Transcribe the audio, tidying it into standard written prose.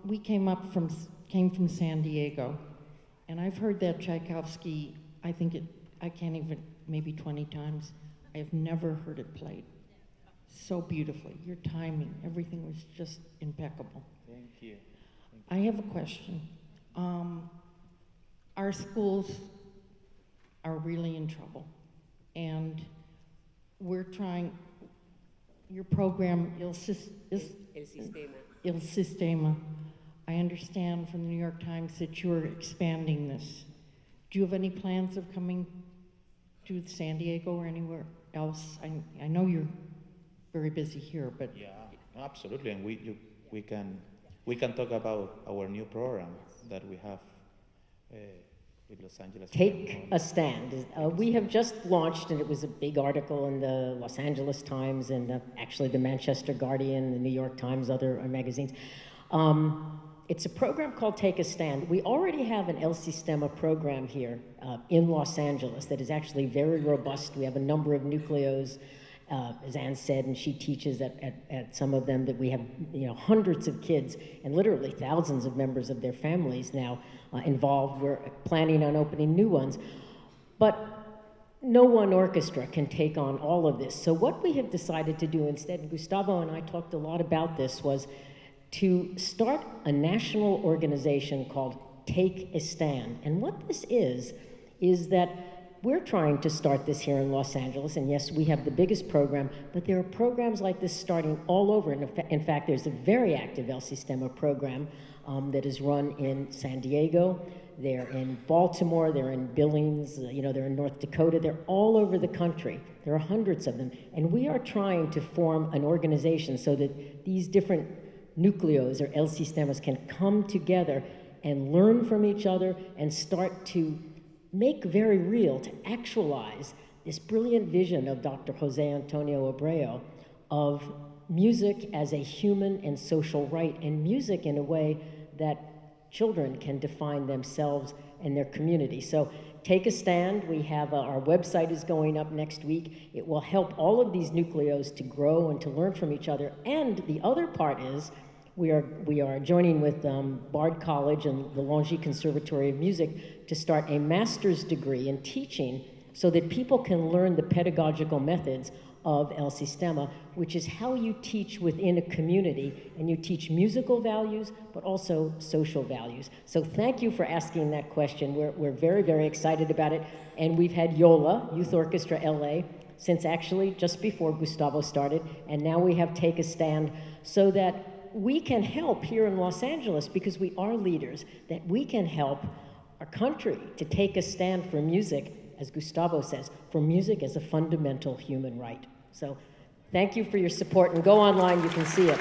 We came from San Diego, and I've heard that Tchaikovsky, I can't even, maybe 20 times. I have never heard it played so beautifully. Your timing, everything was just impeccable. Thank you. I have a question. Our schools are really in trouble, and we're trying, your program, El Sistema, I understand from the New York Times that you're expanding this. Do you have any plans of coming to San Diego or anywhere else? I know you're very busy here, but... Yeah, absolutely, and we can talk about our new program that we have with Los Angeles. Take a Stand. We have just launched, and it was a big article in the Los Angeles Times and actually the Manchester Guardian, the New York Times, other magazines. It's a program called Take a Stand. We already have an El Sistema program here in Los Angeles that is actually very robust. We have a number of nucleos, as Anne said, and she teaches at some of them, that we have hundreds of kids and literally thousands of members of their families now involved. We're planning on opening new ones. But no one orchestra can take on all of this. So what we have decided to do instead, Gustavo and I talked a lot about this, was to start a national organization called Take a Stand. And what this is that we're trying to start this here in Los Angeles, and yes, we have the biggest program, but there are programs like this starting all over. And in fact, there's a very active El Sistema program that is run in San Diego, they're in Baltimore, they're in Billings, they're in North Dakota, they're all over the country. There are hundreds of them. And we are trying to form an organization so that these different nucleos or El Sistemas can come together and learn from each other and start to make very real, to actualize this brilliant vision of Dr. Jose Antonio Abreu of music as a human and social right, and music in a way that children can define themselves and their community. So Take a Stand. We have our website is going up next week. It will help all of these nucleos to grow and to learn from each other. And the other part is we are joining with Bard College and the Longy Conservatory of Music to start a master's degree in teaching so that people can learn the pedagogical methods of El Sistema, which is how you teach within a community, and you teach musical values, but also social values. So thank you for asking that question. We're very, very excited about it. And we've had Yola, Youth Orchestra LA, since actually just before Gustavo started, and now we have Take a Stand, so that we can help here in Los Angeles, because we are leaders, that we can help our country to take a stand for music, as Gustavo says, for music as a fundamental human right. So thank you for your support, and go online, you can see it.